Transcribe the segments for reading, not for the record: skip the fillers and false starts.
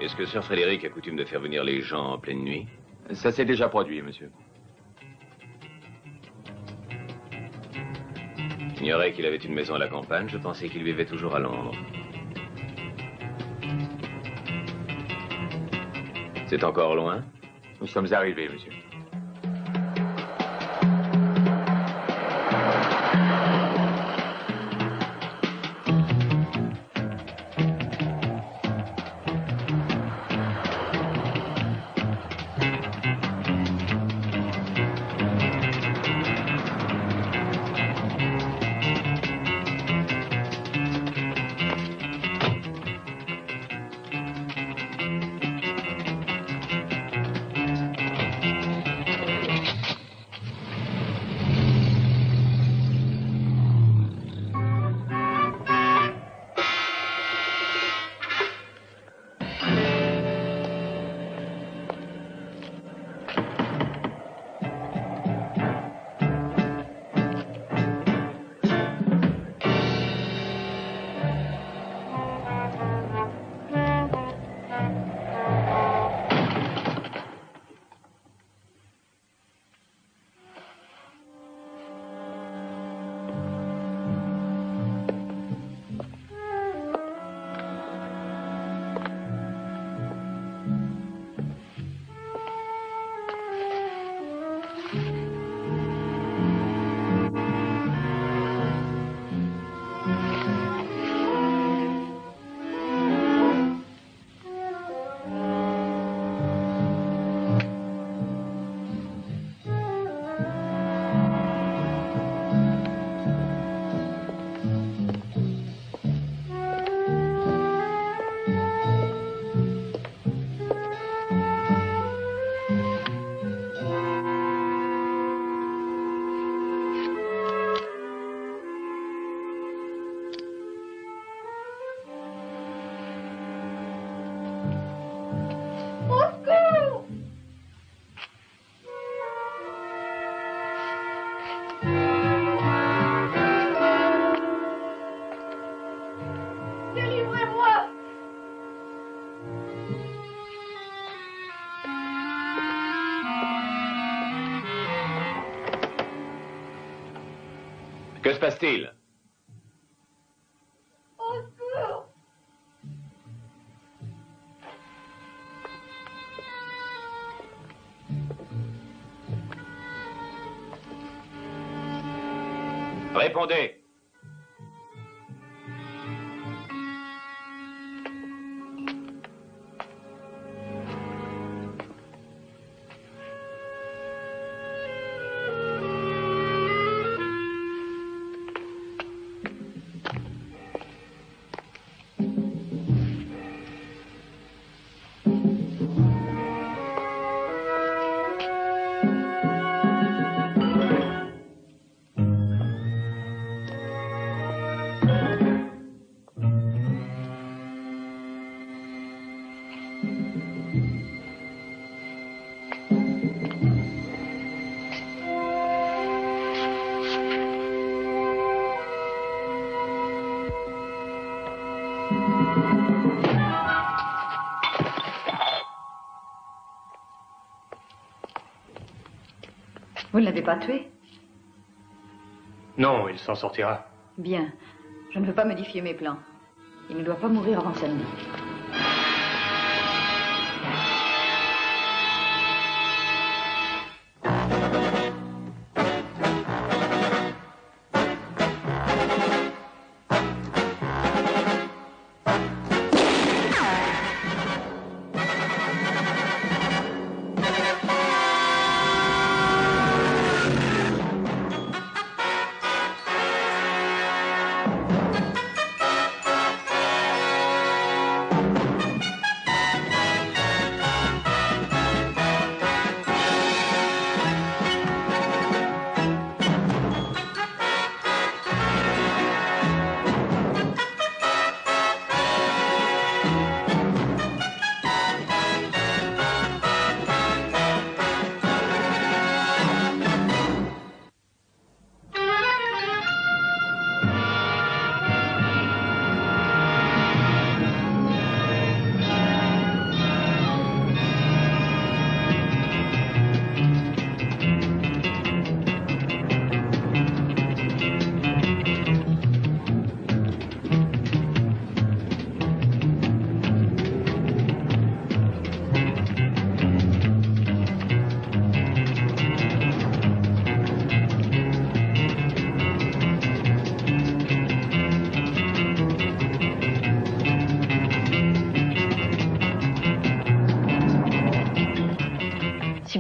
Est-ce que Sir Frédéric a coutume de faire venir les gens en pleine nuit? Ça s'est déjà produit, monsieur. J'ignorais qu'il avait une maison à la campagne. Je pensais qu'il vivait toujours à Londres. C'est encore loin? Nous sommes arrivés, monsieur. Que se passe-t-il? Répondez. Vous ne l'avez pas tué? Non, il s'en sortira. Bien. Je ne veux pas modifier mes plans. Il ne doit pas mourir avant samedi.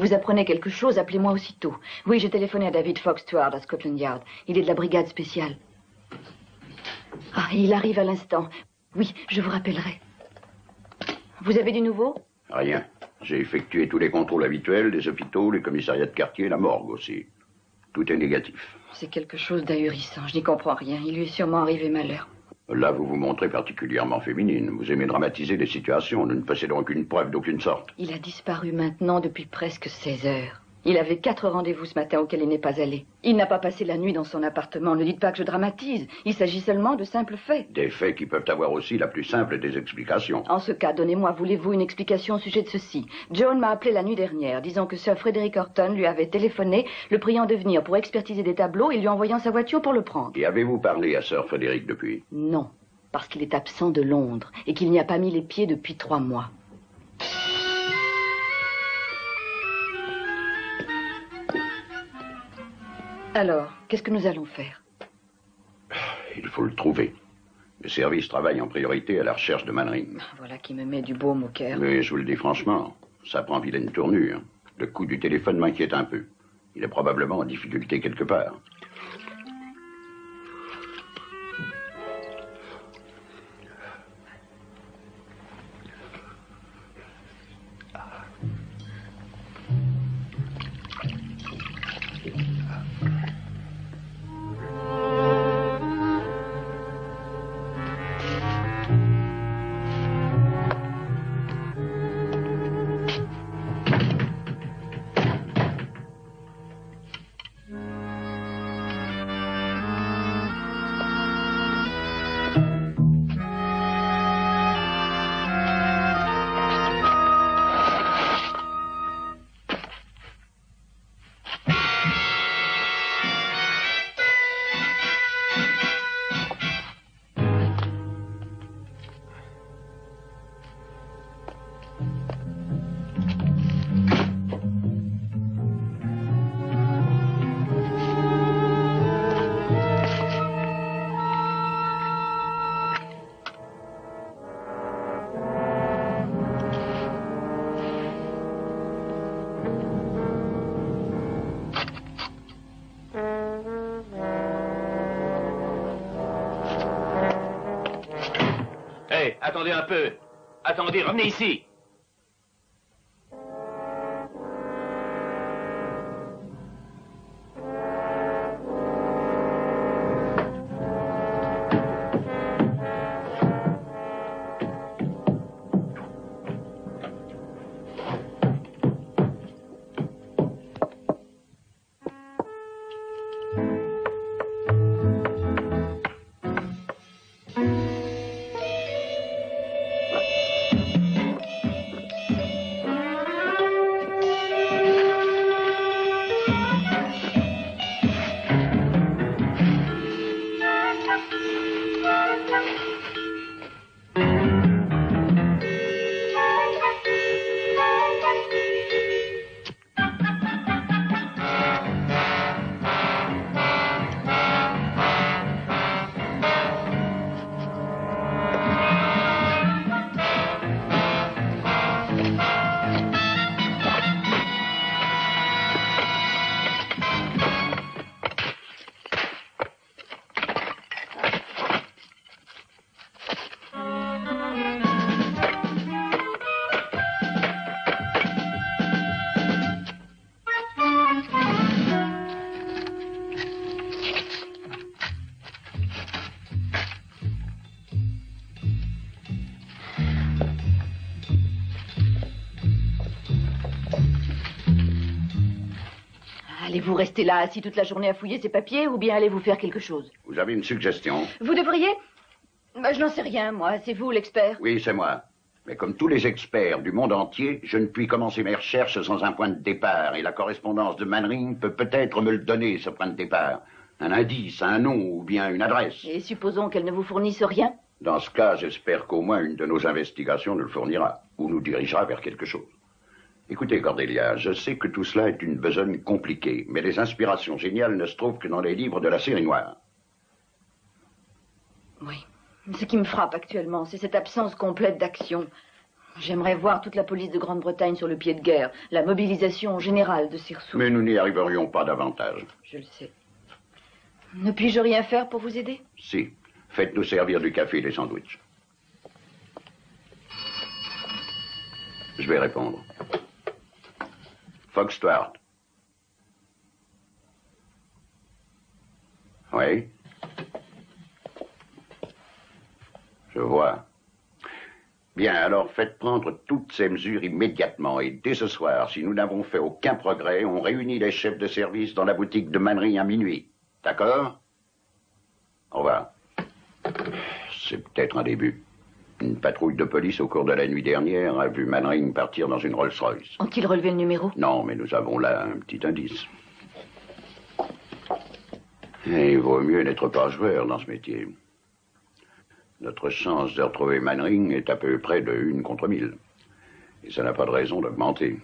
vous apprenez quelque chose, appelez-moi aussitôt. Oui, j'ai téléphoné à David Fox Stuart à Scotland Yard. Il est de la brigade spéciale. Ah, il arrive à l'instant. Oui, je vous rappellerai. Vous avez du nouveau? Rien. J'ai effectué tous les contrôles habituels des hôpitaux, les commissariats de quartier, la morgue aussi. Tout est négatif. C'est quelque chose d'ahurissant. Je n'y comprends rien. Il lui est sûrement arrivé malheur. Là, vous vous montrez particulièrement féminine. Vous aimez dramatiser des situations. Nous ne possédons aucune preuve d'aucune sorte. Il a disparu maintenant depuis presque 16 heures. Il avait 4 rendez-vous ce matin auxquels il n'est pas allé. Il n'a pas passé la nuit dans son appartement. Ne dites pas que je dramatise. Il s'agit seulement de simples faits. Des faits qui peuvent avoir aussi la plus simple des explications. En ce cas, donnez-moi, voulez-vous, une explication au sujet de ceci. John m'a appelé la nuit dernière, disant que Sir Frederick Horton lui avait téléphoné, le priant de venir pour expertiser des tableaux et lui envoyant sa voiture pour le prendre. Et avez-vous parlé à Sir Frederick depuis? Non, parce qu'il est absent de Londres et qu'il n'y a pas mis les pieds depuis 3 mois. Alors, qu'est-ce que nous allons faire? Il faut le trouver. Le service travaille en priorité à la recherche de Mannering. Voilà qui me met du baume au cœur. Mais je vous le dis franchement, ça prend vilaine tournure. Le coup du téléphone m'inquiète un peu. Il est probablement en difficulté quelque part. Attendez un peu. Attendez, revenez ici. Allez-vous rester là, assis toute la journée à fouiller ces papiers, ou bien allez-vous faire quelque chose? Vous avez une suggestion? Vous devriez... je n'en sais rien, moi. C'est vous, l'expert? Oui, c'est moi. Mais comme tous les experts du monde entier, je ne puis commencer mes recherches sans un point de départ. Et la correspondance de Mannering peut peut-être me le donner, ce point de départ. Un indice, un nom ou bien une adresse. Et supposons qu'elle ne vous fournisse rien? Dans ce cas, j'espère qu'au moins une de nos investigations nous le fournira, ou nous dirigera vers quelque chose. Écoutez, Cordelia, je sais que tout cela est une besogne compliquée, mais les inspirations géniales ne se trouvent que dans les livres de la série noire. Oui. Ce qui me frappe actuellement, c'est cette absence complète d'action. J'aimerais voir toute la police de Grande-Bretagne sur le pied de guerre. La mobilisation générale de Sirsou. Mais nous n'y arriverions pas davantage. Je le sais. Ne puis-je rien faire pour vous aider? Si. Faites-nous servir du café et des sandwichs. Je vais répondre. Fox Stewart. Oui. Je vois. Bien, alors faites prendre toutes ces mesures immédiatement. Et dès ce soir, si nous n'avons fait aucun progrès, on réunit les chefs de service dans la boutique de Mannering à minuit. D'accord? Au revoir. C'est peut-être un début. Une patrouille de police au cours de la nuit dernière a vu Mannering partir dans une Rolls-Royce. Ont-ils relevé le numéro? Non, mais nous avons là un petit indice. Et il vaut mieux n'être pas joueur dans ce métier. Notre chance de retrouver Mannering est à peu près de 1 contre 1000. Et ça n'a pas de raison d'augmenter.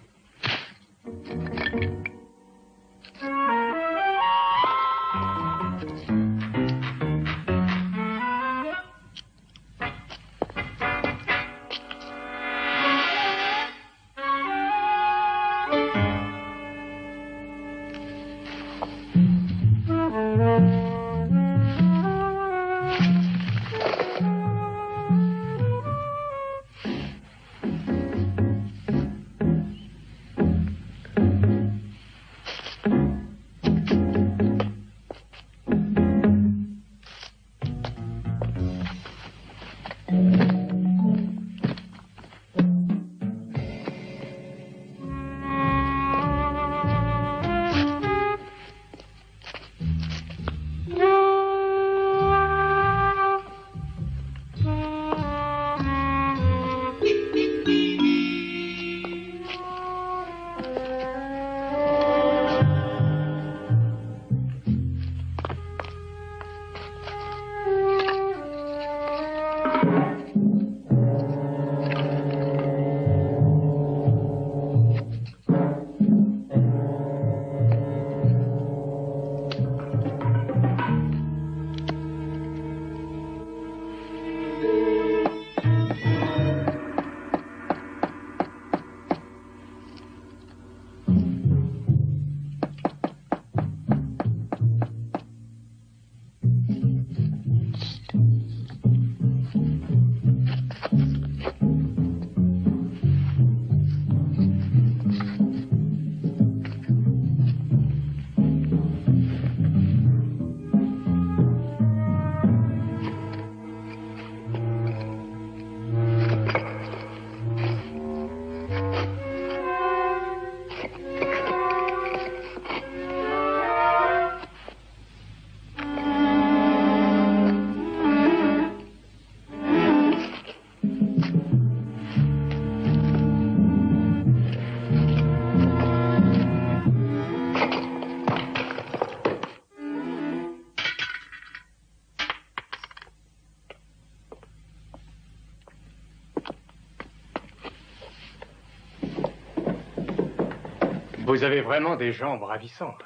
Vous avez vraiment des jambes ravissantes.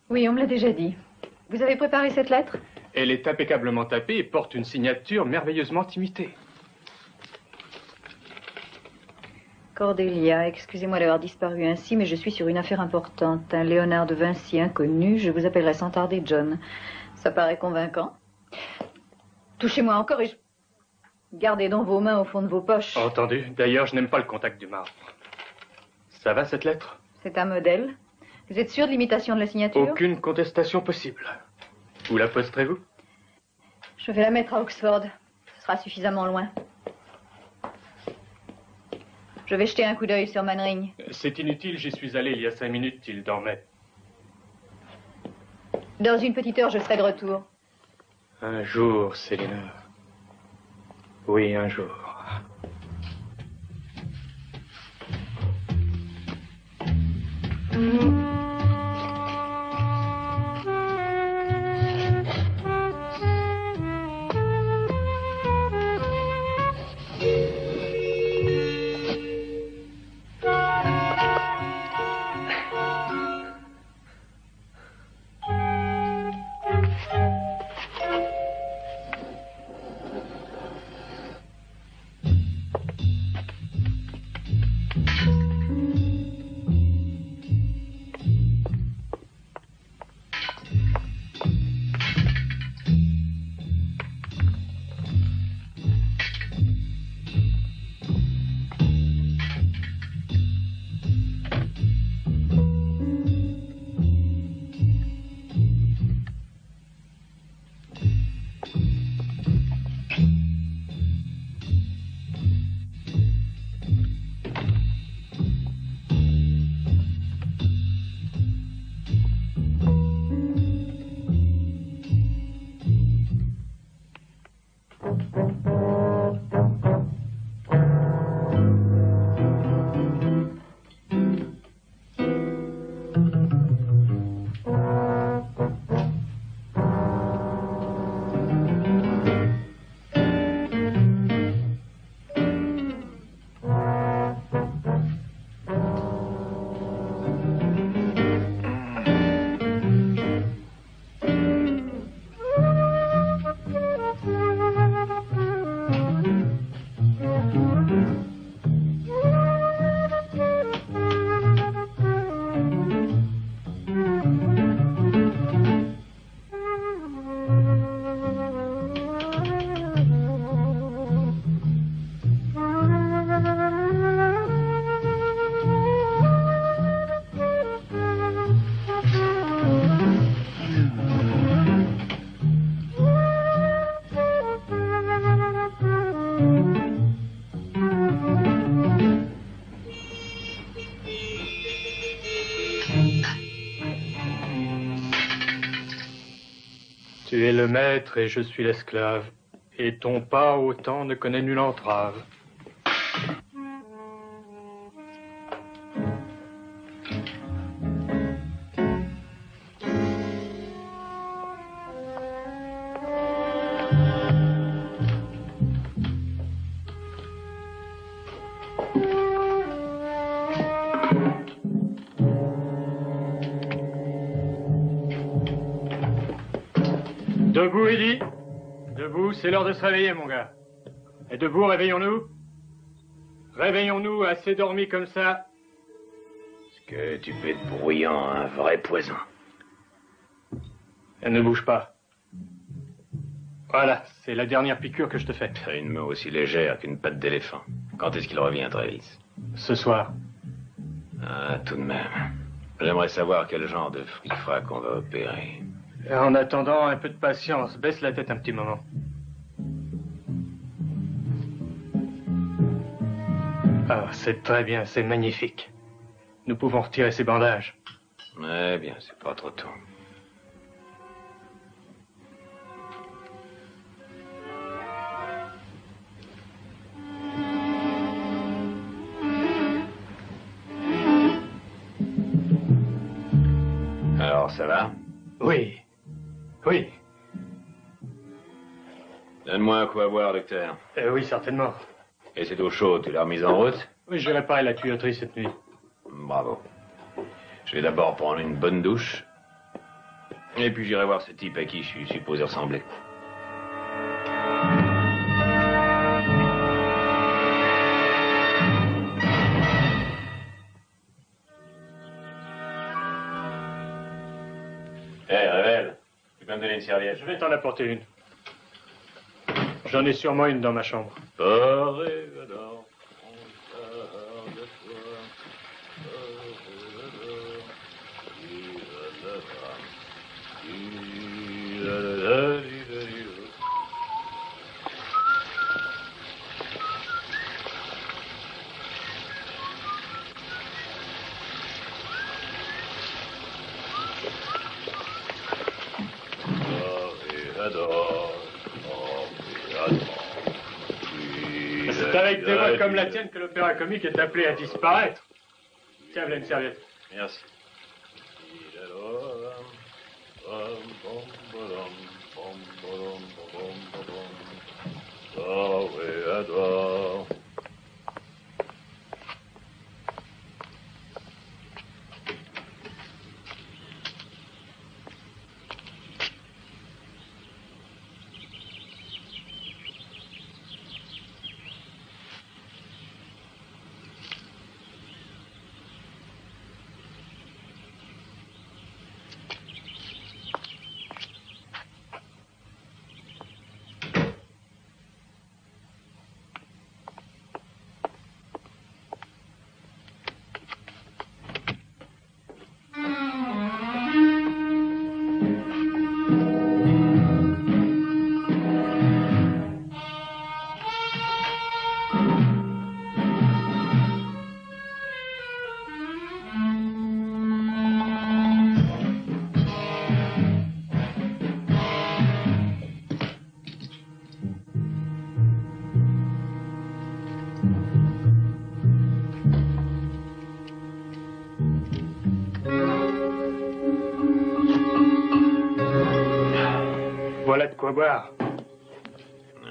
Oui, on me l'a déjà dit. Vous avez préparé cette lettre? Elle est impeccablement tapée et porte une signature merveilleusement imitée. Cordelia, excusez-moi d'avoir disparu ainsi, mais je suis sur une affaire importante. Un Léonard de Vinci inconnu, je vous appellerai sans tarder John. Ça paraît convaincant. Touchez-moi encore et je... Gardez donc vos mains au fond de vos poches. Entendu. D'ailleurs, je n'aime pas le contact du marbre. Ça va, cette lettre? C'est un modèle. Vous êtes sûr de l'imitation de la signature? Aucune contestation possible. Où la posterez-vous? Je vais la mettre à Oxford. Ce sera suffisamment loin. Je vais jeter un coup d'œil sur Mannering. C'est inutile, j'y suis allé il y a 5 minutes, il dormait. Dans une petite heure, je serai de retour. Un jour, Célina. Oui, un jour. Tu es le maître et je suis l'esclave, et ton pas au temps ne connaît nulle entrave. Debout, Eddie. Debout, c'est l'heure de se réveiller, mon gars. Et debout, réveillons-nous. Réveillons-nous, assez dormis comme ça. Ce que tu fais de bruyant, un vrai poison. Elle ne bouge pas. Voilà, c'est la dernière piqûre que je te fais. T'as une main aussi légère qu'une patte d'éléphant. Quand est-ce qu'il revient, Travis? Ce soir. Ah, tout de même. J'aimerais savoir quel genre de fric-frac on va opérer. En attendant, un peu de patience. Baisse la tête un petit moment. Ah, c'est très bien, c'est magnifique. Nous pouvons retirer ces bandages. Eh bien, c'est pas trop tôt. Alors, ça va? Oui. Oui. Donne-moi quoi boire, docteur. Oui, certainement. Et cette eau chaude, tu l'as remise en route? Oui, j'ai réparé la tuyauterie cette nuit. Bravo. Je vais d'abord prendre une bonne douche. Et puis j'irai voir ce type à qui je suis supposé ressembler. Hé, Révèle. Tu peux me donner une serviette? Je vais t'en apporter une. J'en ai sûrement une dans ma chambre. C'est avec des voix comme la tienne que l'opéra comique est appelé à disparaître. Tiens, voilà une serviette. Merci. Voilà de quoi boire.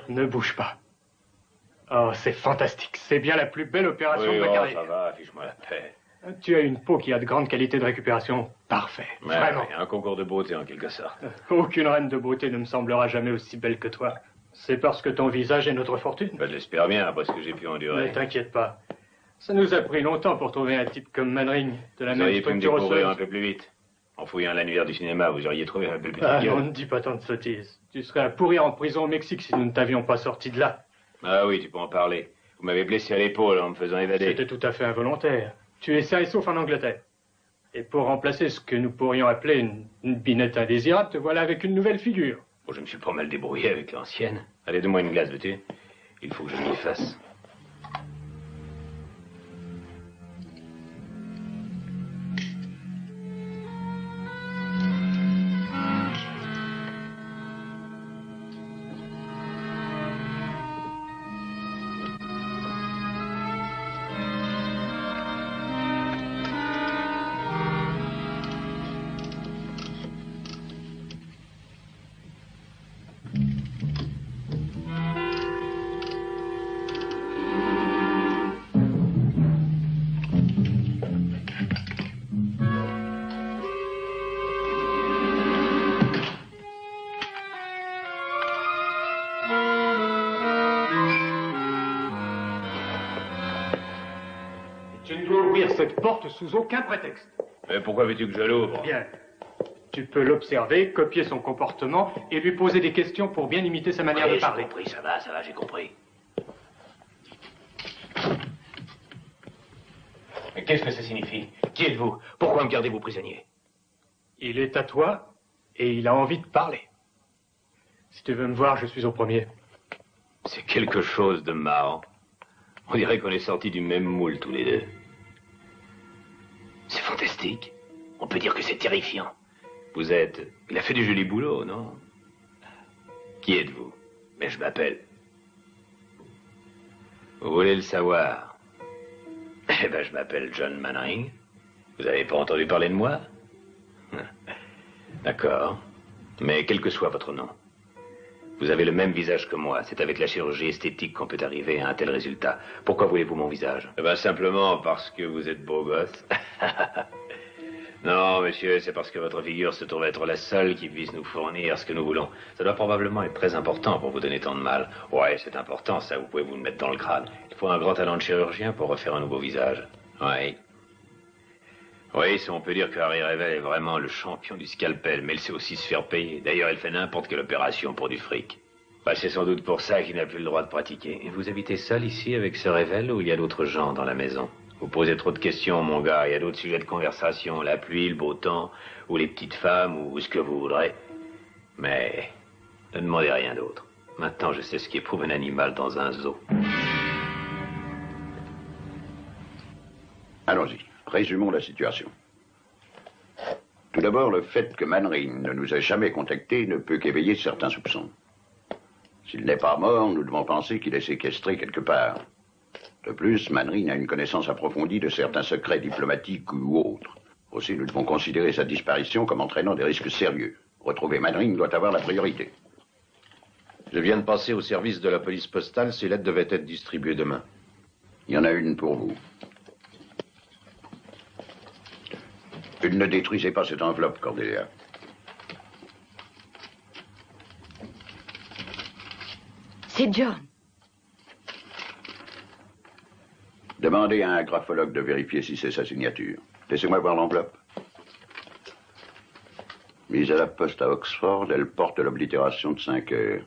Ne bouge pas. Oh, c'est fantastique. C'est bien la plus belle opération de ma carrière. Ça va, fiche-moi la paix. Tu as une peau qui a de grandes qualités de récupération. Parfait. Ouais, Vraiment. Un concours de beauté, en quelque sorte. Aucune reine de beauté ne me semblera jamais aussi belle que toi. C'est parce que ton visage est notre fortune. Ben, j'espère bien, après ce que j'ai pu Ne endurer. t'inquiète pas. Ça nous a pris longtemps pour trouver un type comme Manring, de la Vous même auriez pu me structure découvrir un osseuse. peu plus vite. En fouillant l'annuaire du cinéma, vous auriez trouvé un peu plus de Ah, on gueule. ne dit pas tant de sottises. Tu serais à pourrir en prison au Mexique si nous ne t'avions pas sorti de là. Ah oui, tu peux en parler. Vous m'avez blessé à l'épaule en me faisant évader. C'était tout à fait involontaire. Tu es sain et sauf en Angleterre. Et pour remplacer ce que nous pourrions appeler une binette indésirable, te voilà avec une nouvelle figure. Bon, je me suis pas mal débrouillé avec l'ancienne. Allez, donne-moi une glace, veux-tu? Il faut que je m'y fasse. Tu ne dois ouvrir cette porte sous aucun prétexte. Mais pourquoi veux-tu que je l'ouvre? Bien. Tu peux l'observer, copier son comportement et lui poser des questions pour bien imiter sa manière de J'ai parler. compris, ça va, j'ai compris. Mais qu'est-ce que ça signifie? Qui êtes-vous? Pourquoi me gardez-vous prisonnier? Il est à toi et il a envie de parler. Si tu veux me voir, je suis au premier. C'est quelque chose de marrant. On dirait qu'on est sortis du même moule tous les deux. C'est fantastique. On peut dire que c'est terrifiant. Vous êtes... Il a fait du joli boulot, non? Qui êtes-vous? Mais je m'appelle. Vous voulez le savoir? Eh ben, je m'appelle John Mannering. Vous avez pas entendu parler de moi? D'accord. Mais quel que soit votre nom, vous avez le même visage que moi. C'est avec la chirurgie esthétique qu'on peut arriver à un tel résultat. Pourquoi voulez-vous mon visage? Eh ben, simplement parce que vous êtes beau gosse. Non, monsieur, c'est parce que votre figure se trouve être la seule qui puisse nous fournir ce que nous voulons. Ça doit probablement être très important pour vous donner tant de mal. Ouais, c'est important, ça, vous pouvez vous le mettre dans le crâne. Il faut un grand talent de chirurgien pour refaire un nouveau visage. Ouais. Oui, si on peut dire que Harry Revel est vraiment le champion du scalpel, mais elle sait aussi se faire payer. D'ailleurs, elle fait n'importe quelle opération pour du fric. Bah, c'est sans doute pour ça qu'il n'a plus le droit de pratiquer. Et vous habitez seul ici avec ce Revel ou il y a d'autres gens dans la maison? Vous posez trop de questions, mon gars. Il y a d'autres sujets de conversation. La pluie, le beau temps, ou les petites femmes, ou ce que vous voudrez. Mais ne demandez rien d'autre. Maintenant, je sais ce qui éprouve un animal dans un zoo. Allons-y, résumons la situation. Tout d'abord, le fait que Mannering ne nous ait jamais contactés ne peut qu'éveiller certains soupçons. S'il n'est pas mort, nous devons penser qu'il est séquestré quelque part. De plus, Mannering a une connaissance approfondie de certains secrets diplomatiques ou autres. Aussi, nous devons considérer sa disparition comme entraînant des risques sérieux. Retrouver Mannering doit avoir la priorité. Je viens de passer au service de la police postale. Ces lettres devaient être distribuées demain. Il y en a une pour vous. Ne détruisez pas cette enveloppe, Cordelia. C'est John. Demandez à un graphologue de vérifier si c'est sa signature. Laissez-moi voir l'enveloppe. Mise à la poste à Oxford, elle porte l'oblitération de 5 heures.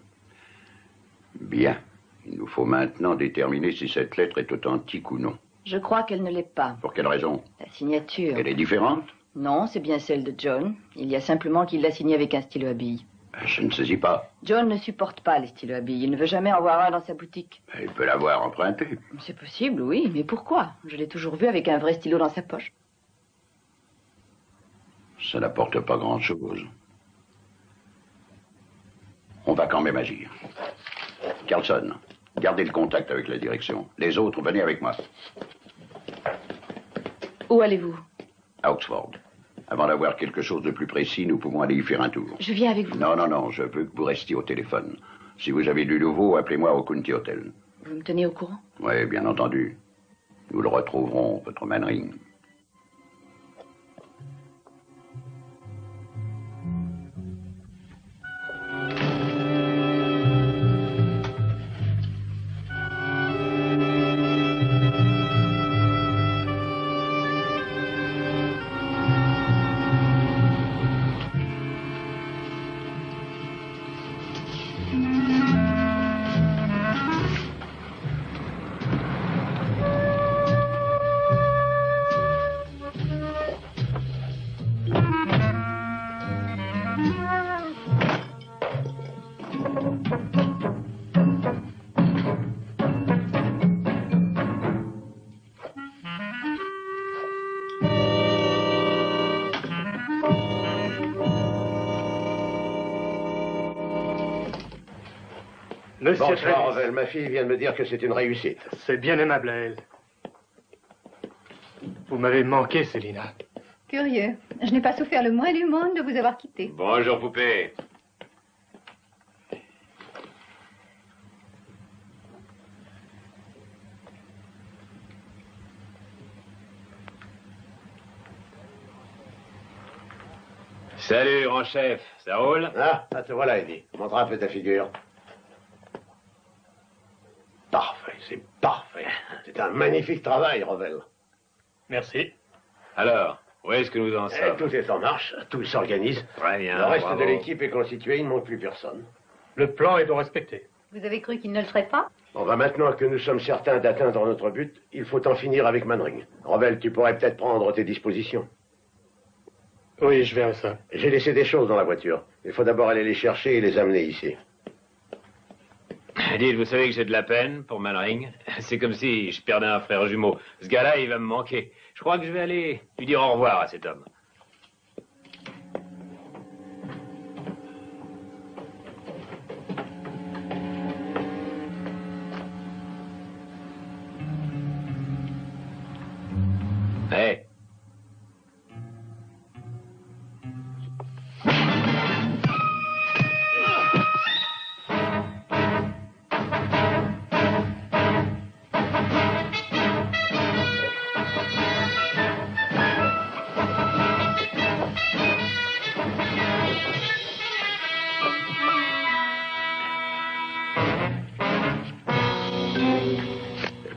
Bien. Il nous faut maintenant déterminer si cette lettre est authentique ou non. Je crois qu'elle ne l'est pas. Pour quelle raison? La signature. Elle est différente? Non, c'est bien celle de John. Il y a simplement qu'il l'a signée avec un stylo à billes. Je ne saisis pas. John ne supporte pas les stylos à billes. Il ne veut jamais en voir un dans sa boutique. Il peut l'avoir emprunté. C'est possible, oui, mais pourquoi? Je l'ai toujours vu avec un vrai stylo dans sa poche. Ça n'apporte pas grand-chose. On va quand même agir. Carlson, gardez le contact avec la direction. Les autres, venez avec moi. Où allez-vous? À Oxford. Avant d'avoir quelque chose de plus précis, nous pouvons aller y faire un tour. Je viens avec vous. Non, non, non, je veux que vous restiez au téléphone. Si vous avez du nouveau, appelez-moi au County Hotel. Vous me tenez au courant? Oui, bien entendu. Nous le retrouverons, votre Mannering. Monsieur Bonsoir, Travis. Revel. Ma fille vient de me dire que c'est une réussite. C'est bien aimable à elle. Vous m'avez manqué, Célina. Curieux. Je n'ai pas souffert le moins du monde de vous avoir quitté. Bonjour, poupée. Salut, grand chef. Ça roule? Ah, te voilà, Eddie. Montre un peu ta figure. Parfait, c'est parfait. C'est un magnifique travail, Revel. Merci. Alors, où est-ce que nous en sommes? Tout est en marche, tout s'organise. Très bien, Le reste bravo. de l'équipe est constitué, il ne manque plus personne. Le plan est donc respecté. Vous avez cru qu'il ne le serait pas? Bon, bah maintenant que nous sommes certains d'atteindre notre but, il faut en finir avec Mannering. Revel, tu pourrais peut-être prendre tes dispositions. Oui, je verrai ça. J'ai laissé des choses dans la voiture. Il faut d'abord aller les chercher et les amener ici. Dites, vous savez que j'ai de la peine pour Mannering. C'est comme si je perdais un frère jumeau. Ce gars-là, il va me manquer. Je crois que je vais aller lui dire au revoir à cet homme. Hé.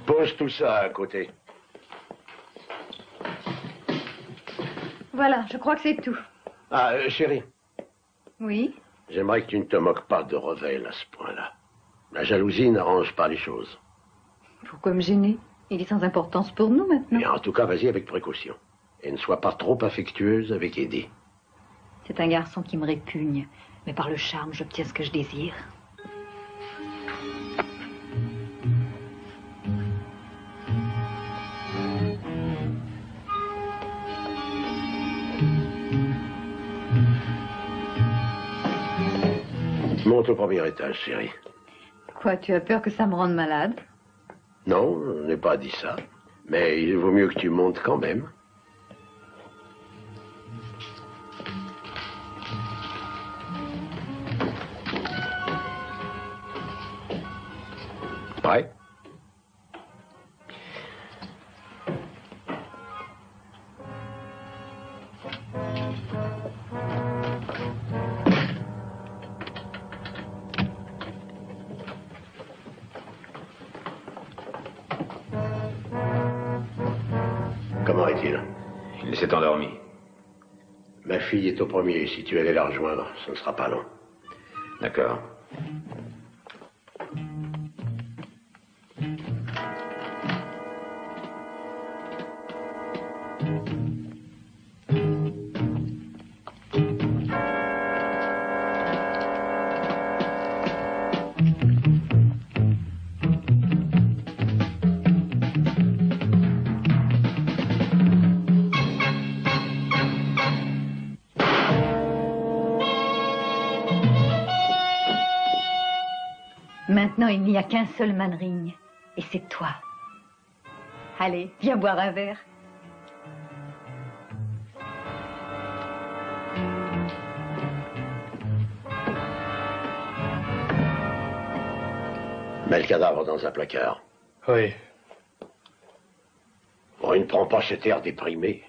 Pose tout ça à côté. Voilà, je crois que c'est tout. Ah, chérie, Oui? j'aimerais que tu ne te moques pas de Revel à ce point-là. La jalousie n'arrange pas les choses. Pourquoi me gêner? Il est sans importance pour nous maintenant. Mais en tout cas, vas-y avec précaution. Et ne sois pas trop affectueuse avec Eddie. C'est un garçon qui me répugne, mais par le charme, j'obtiens ce que je désire. Monte au premier étage, chérie. Quoi, tu as peur que ça me rende malade? Non, je n'ai pas dit ça. Mais il vaut mieux que tu montes quand même. Prêt? Comment est-il? Il s'est endormi. Ma fille est au premier. Si tu allais la rejoindre, ce ne sera pas long. D'accord. Maintenant, il n'y a qu'un seul Mannering, et c'est toi. Allez, viens boire un verre. met le cadavre dans un placard. Oui. Bon, il ne prend pas cet air déprimé.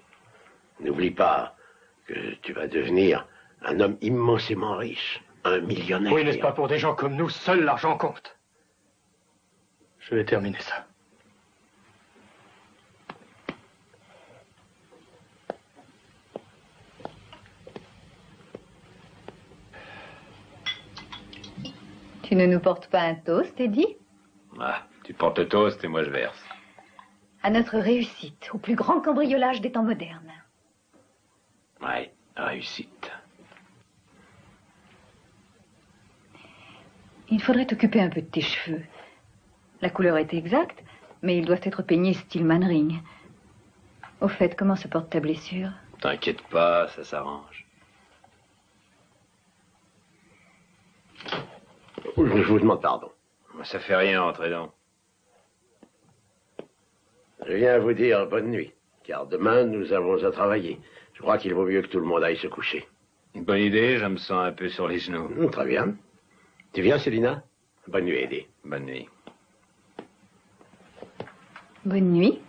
N'oublie pas que tu vas devenir un homme immensément riche, un millionnaire. Oui, n'est-ce pas, pour des gens comme nous, seul l'argent compte. Je vais terminer ça. Tu ne nous portes pas un toast, Eddie? Ah, tu portes le toast et moi je verse. À notre réussite, au plus grand cambriolage des temps modernes. Ouais, réussite. Il faudrait t'occuper un peu de tes cheveux. La couleur est exacte, mais ils doivent être peignés style Manring. Au fait, comment se porte ta blessure? T'inquiète pas, ça s'arrange. Je vous demande pardon. Ça fait rien, entrez donc. Je viens vous dire bonne nuit, car demain, nous avons à travailler. Je crois qu'il vaut mieux que tout le monde aille se coucher. Une bonne idée, je me sens un peu sur les genoux. Très bien. Tu viens, Célina? Bonne nuit, Eddie. Bonne nuit. Bonne nuit.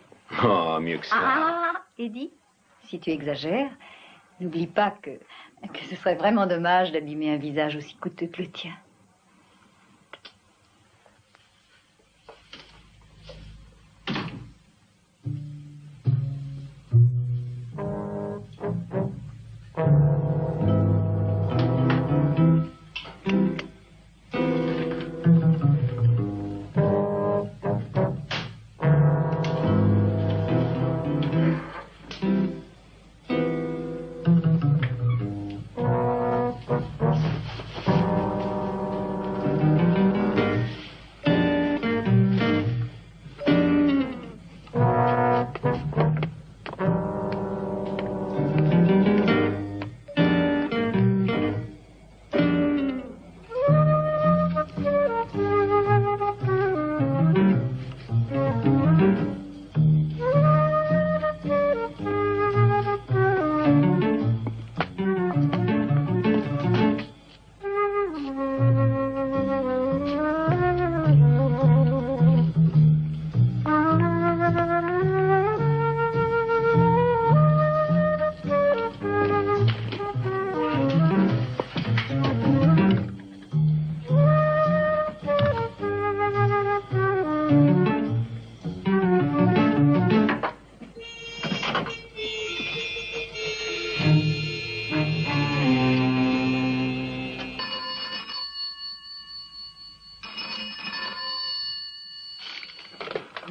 Oh, mieux que ça. Ah, Eddie, si tu exagères, n'oublie pas que ce serait vraiment dommage d'abîmer un visage aussi coûteux que le tien.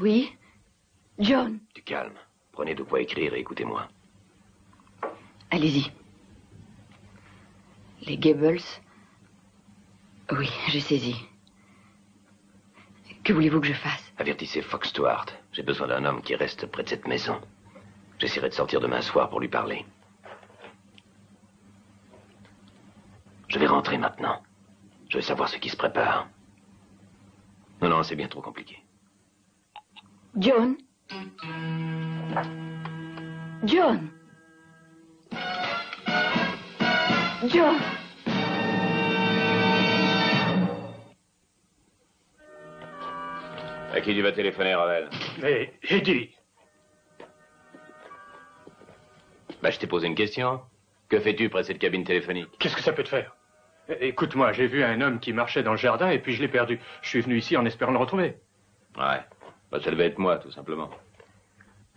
Oui? John? Du calme. Prenez de quoi écrire et écoutez-moi. Allez-y. Les Gables? Oui, j'ai saisi. Que voulez-vous que je fasse? Avertissez Fox Stewart. J'ai besoin d'un homme qui reste près de cette maison. J'essaierai de sortir demain soir pour lui parler. Je vais rentrer maintenant. Je vais savoir ce qui se prépare. Non, c'est bien trop compliqué. John? John? John? À qui tu vas téléphoner, Ravel? Mais, Eddie! Je t'ai posé une question. Que fais-tu près de cette cabine téléphonique? Qu'est-ce que ça peut te faire? Écoute-moi, j'ai vu un homme qui marchait dans le jardin et puis je l'ai perdu. Je suis venu ici en espérant le retrouver. Ouais. Ça devait être moi, tout simplement.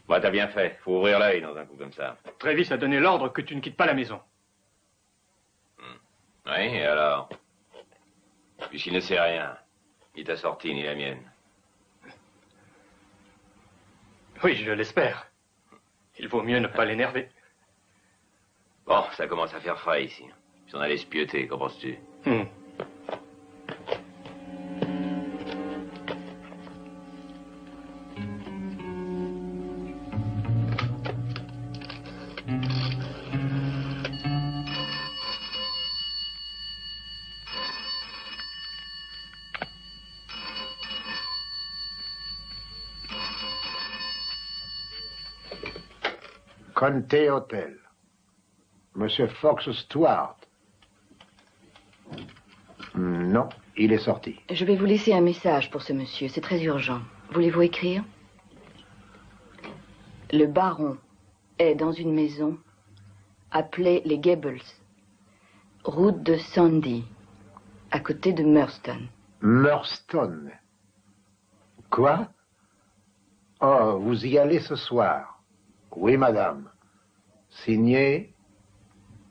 Ouais, t'as bien fait. Faut ouvrir l'œil dans un coup comme ça. Travis a donné l'ordre que tu ne quittes pas la maison. Oui, et alors? Puisqu'il ne sait rien, ni ta sortie, ni la mienne. Oui, je l'espère. Il vaut mieux ne pas l'énerver. Bon, ça commence à faire frais ici. Si on allait se pieuter, qu'en penses-tu? Conte Hotel. Monsieur Fox Stewart. Non, il est sorti. Je vais vous laisser un message pour ce monsieur. C'est très urgent. Voulez-vous écrire? Le baron est dans une maison appelée les Gables, route de Sandy, à côté de Murston. Murston. Quoi? Oh, vous y allez ce soir? Oui, madame. Signé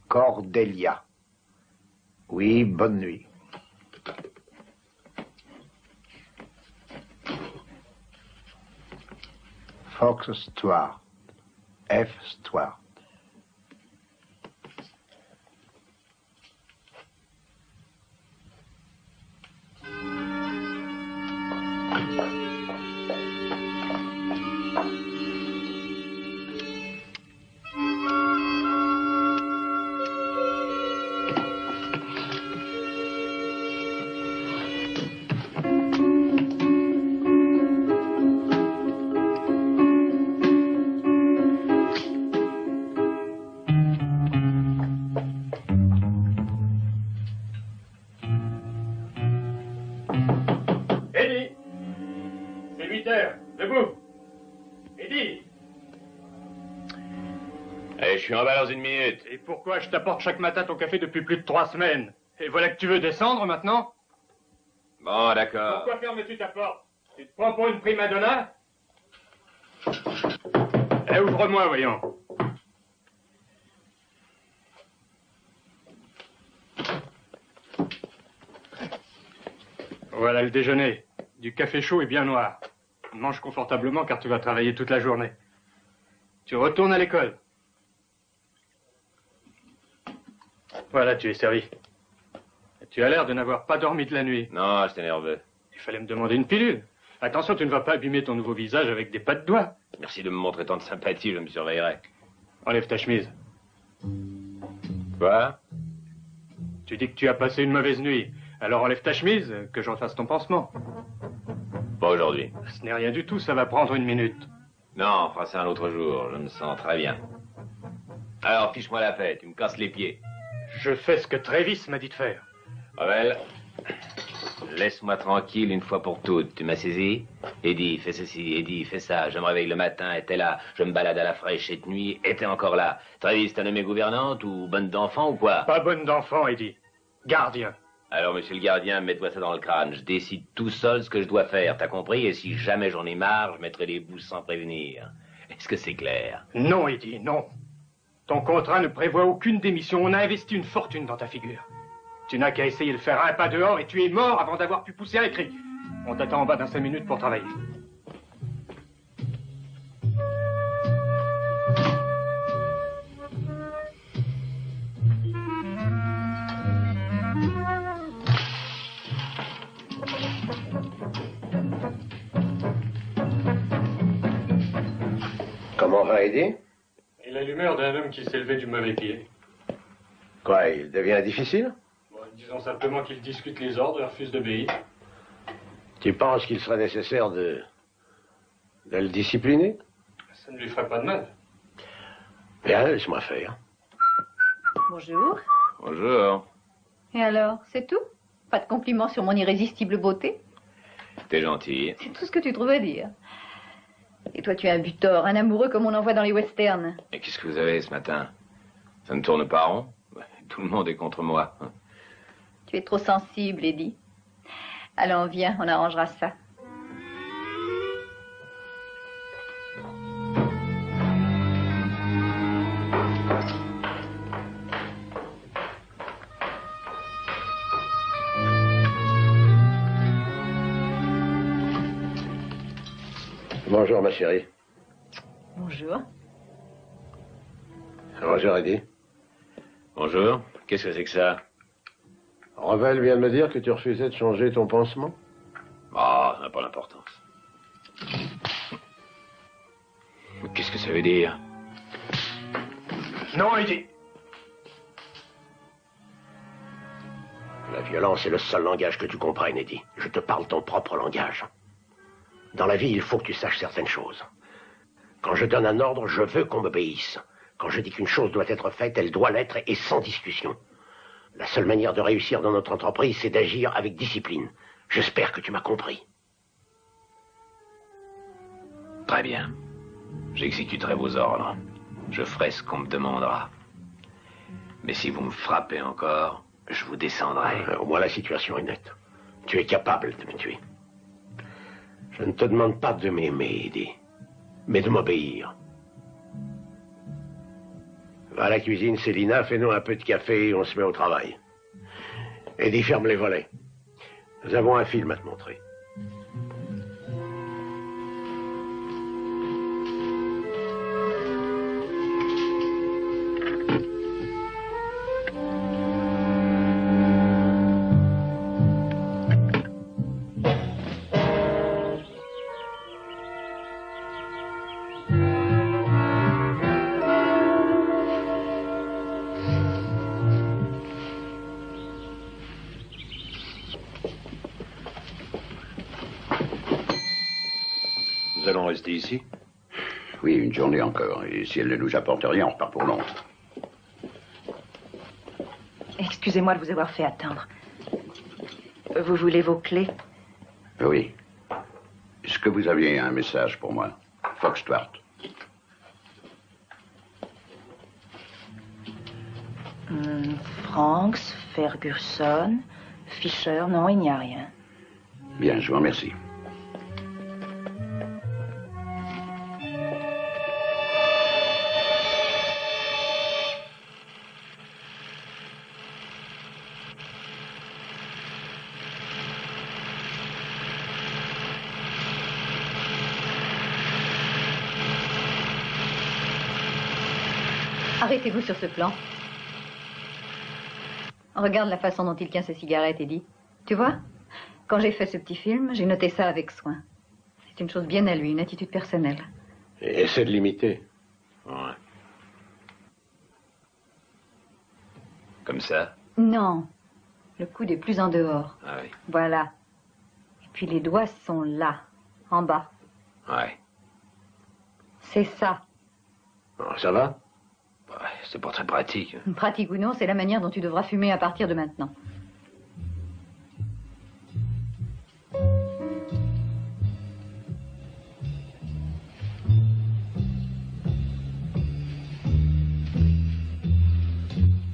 Cordelia. Oui, bonne nuit. Fox Stuart. F. Stuart. Je suis en bas dans une minute. Et pourquoi je t'apporte chaque matin ton café depuis plus de 3 semaines? Et voilà que tu veux descendre maintenant? Bon, d'accord. Pourquoi fermes-tu ta porte? Tu te prends pour une prima donna? Eh, ouvre-moi, voyons. Voilà le déjeuner. Du café chaud et bien noir. Mange confortablement car tu vas travailler toute la journée. Tu retournes à l'école. Voilà, tu es servi. Tu as l'air de n'avoir pas dormi de la nuit. Non, j'étais nerveux. Il fallait me demander une pilule. Attention, tu ne vas pas abîmer ton nouveau visage avec des pas de doigts. Merci de me montrer tant de sympathie, je me surveillerai. Enlève ta chemise. Quoi? Tu dis que tu as passé une mauvaise nuit. Alors enlève ta chemise, que j'en fasse ton pansement. Pas aujourd'hui. Ce n'est rien du tout, ça va prendre une minute. Non, on fera ça un autre jour, je me sens très bien. Alors, fiche-moi la paix, tu me casses les pieds. Je fais ce que Trévis m'a dit de faire. Ravel, laisse-moi tranquille une fois pour toutes, tu m'as saisi? Eddie, fais ceci, Eddie, fais ça. Je me réveille le matin, et t'es là. Je me balade à la fraîche cette nuit, et t'es encore là. Travis, t'as nommé gouvernante ou bonne d'enfant ou quoi? Pas bonne d'enfant, Eddie. Gardien. Alors, monsieur le gardien, mets-toi ça dans le crâne. Je décide tout seul ce que je dois faire, t'as compris? Et si jamais j'en ai marre, je mettrai les bouts sans prévenir. Est-ce que c'est clair? Non, Eddie, non. Ton contrat ne prévoit aucune démission. On a investi une fortune dans ta figure. Tu n'as qu'à essayer de faire un pas dehors et tu es mort avant d'avoir pu pousser un cri. On t'attend en bas dans 5 minutes pour travailler. Comment va Eddie? Il a l'humeur d'un homme qui s'est levé du mauvais pied. Quoi, il devient difficile? Bon, disons simplement qu'il discute les ordres et refuse d'obéir. Tu penses qu'il serait nécessaire de le discipliner? Ça ne lui ferait pas de mal. Bien, laisse-moi faire. Bonjour. Bonjour. Et alors, c'est tout? Pas de compliments sur mon irrésistible beauté? T'es gentil. C'est tout ce que tu trouves à dire. Et toi, tu es un butor, un amoureux comme on en voit dans les westerns. Et qu'est-ce que vous avez ce matin? Ça ne tourne pas rond? Tout le monde est contre moi. Tu es trop sensible, Eddie. Allons, viens, on arrangera ça. Bonjour, ma chérie. Bonjour. Bonjour, Eddie. Bonjour. Qu'est-ce que c'est que ça? Ravel vient de me dire que tu refusais de changer ton pansement. Ah, ça n'a pas d'importance. Qu'est-ce que ça veut dire? Non, Eddie. La violence est le seul langage que tu comprennes, Eddie. Je te parle ton propre langage. Dans la vie, il faut que tu saches certaines choses. Quand je donne un ordre, je veux qu'on m'obéisse. Quand je dis qu'une chose doit être faite, elle doit l'être et sans discussion. La seule manière de réussir dans notre entreprise, c'est d'agir avec discipline. J'espère que tu m'as compris. Très bien. J'exécuterai vos ordres. Je ferai ce qu'on me demandera. Mais si vous me frappez encore, je vous descendrai. Au moins la situation est nette. Tu es capable de me tuer. Je ne te demande pas de m'aimer, Eddie, mais de m'obéir. Va à la cuisine, Célina, fais-nous un peu de café et on se met au travail. Eddie, ferme les volets. Nous avons un film à te montrer. Nous allons rester ici? Oui, une journée encore. Et si elle ne nous apporte rien, on repart pour Londres. Excusez-moi de vous avoir fait attendre. Vous voulez vos clés? Oui. Est-ce que vous aviez un message pour moi? Fox Stuart. Franks, Ferguson, Fisher, non, il n'y a rien. Bien, je vous remercie. Arrêtez-vous sur ce plan. Regarde la façon dont il tient ses cigarettes, Eddie. Tu vois? Quand j'ai fait ce petit film, j'ai noté ça avec soin. C'est une chose bien à lui, une attitude personnelle. Et essaie de l'imiter. Ouais. Comme ça? Non. Le coude est plus en dehors. Ah oui. Voilà. Et puis les doigts sont là, en bas. Ouais. C'est ça. Ça va? Ouais, c'est pas très pratique. Pratique ou non, c'est la manière dont tu devras fumer à partir de maintenant.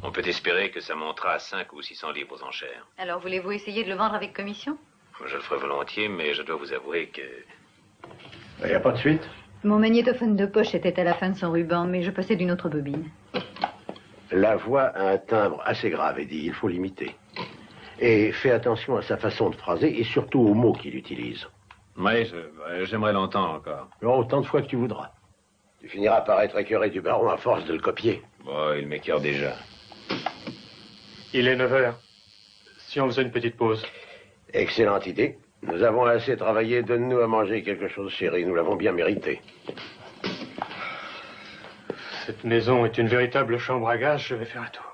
On peut espérer que ça montera à 5 ou 600 livres aux enchères. Alors, voulez-vous essayer de le vendre avec commission? Je le ferai volontiers, mais je dois vous avouer que... Il n'y a pas de suite? Mon magnétophone de poche était à la fin de son ruban, mais je possède une autre bobine. La voix a un timbre assez grave, Eddie. Il faut l'imiter. Et fais attention à sa façon de phraser et surtout aux mots qu'il utilise. Oui, j'aimerais longtemps encore. Autant de fois que tu voudras. Tu finiras par être écœuré du baron à force de le copier. Bon, il m'écœure déjà. Il est 9 heures. Si on faisait une petite pause. Excellente idée. Nous avons assez travaillé. Donne-nous à manger quelque chose, chérie. Nous l'avons bien mérité. Cette maison est une véritable chambre à gaz. Je vais faire un tour.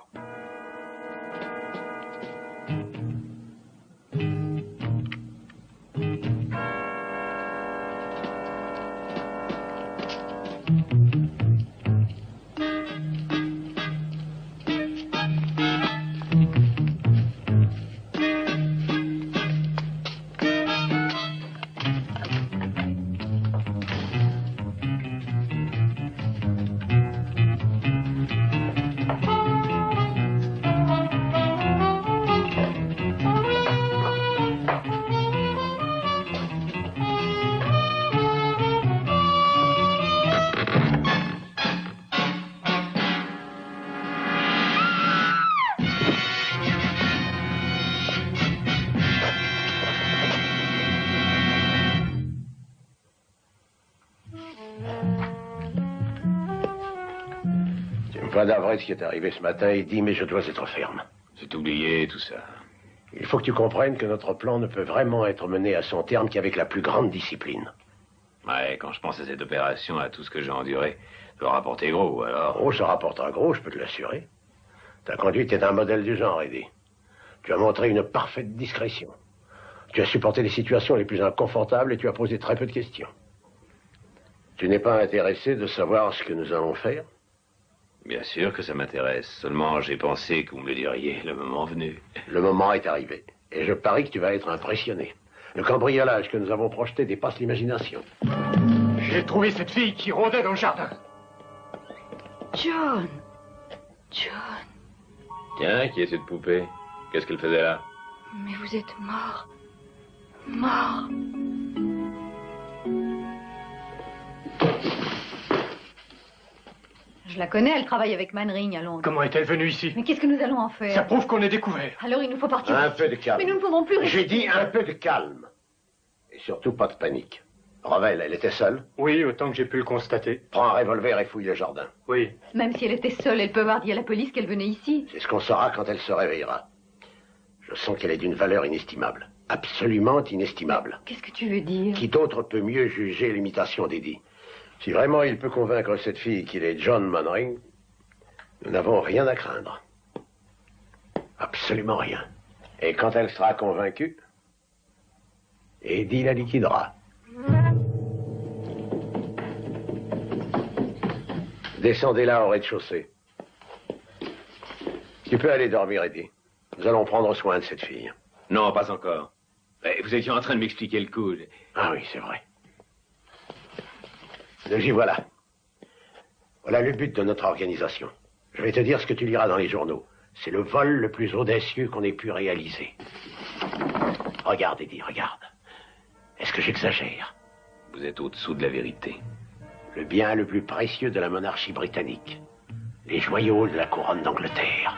Pas d'avril ce qui est arrivé ce matin, Eddie, mais je dois être ferme. C'est oublié, tout ça. Il faut que tu comprennes que notre plan ne peut vraiment être mené à son terme qu'avec la plus grande discipline. Ouais, quand je pense à cette opération, à tout ce que j'ai enduré, ça va rapporter gros, alors... Oh, ça rapportera gros, je peux te l'assurer. Ta conduite est un modèle du genre, Eddie. Tu as montré une parfaite discrétion. Tu as supporté les situations les plus inconfortables et tu as posé très peu de questions. Tu n'es pas intéressé de savoir ce que nous allons faire? Bien sûr que ça m'intéresse. Seulement, j'ai pensé que vous me le diriez le moment venu. Le moment est arrivé. Et je parie que tu vas être impressionné. Le cambriolage que nous avons projeté dépasse l'imagination. J'ai trouvé cette fille qui rôdait dans le jardin. John. Tiens, qui est cette poupée? Qu'est-ce qu'elle faisait là? Mais vous êtes mort. Mort. Je la connais, elle travaille avec Manring à Londres. Comment est-elle venue ici? Mais qu'est-ce que nous allons en faire? Ça prouve qu'on est découvert. Alors il nous faut partir. Un peu de calme. Mais nous ne pouvons plus rester. J'ai dit un peu de calme. Et surtout pas de panique. Ravel, elle était seule? Oui, autant que j'ai pu le constater. Prends un revolver et fouille le jardin. Oui. Même si elle était seule, elle peut avoir dit à la police qu'elle venait ici. C'est ce qu'on saura quand elle se réveillera. Je sens qu'elle est d'une valeur inestimable. Absolument inestimable. Qu'est-ce que tu veux dire? Qui d'autre peut mieux juger l'imitation d'Eddie? Si vraiment il peut convaincre cette fille qu'il est John Manring, nous n'avons rien à craindre. Absolument rien. Et quand elle sera convaincue, Eddie la liquidera. Descendez-la au rez-de-chaussée. Tu peux aller dormir, Eddie. Nous allons prendre soin de cette fille. Non, pas encore. Vous étiez en train de m'expliquer le coup. Ah oui, c'est vrai. J'y voilà. Voilà le but de notre organisation. Je vais te dire ce que tu liras dans les journaux. C'est le vol le plus audacieux qu'on ait pu réaliser. Regarde, Eddie, regarde. Est-ce que j'exagère? Vous êtes au-dessous de la vérité. Le bien le plus précieux de la monarchie britannique. Les joyaux de la couronne d'Angleterre.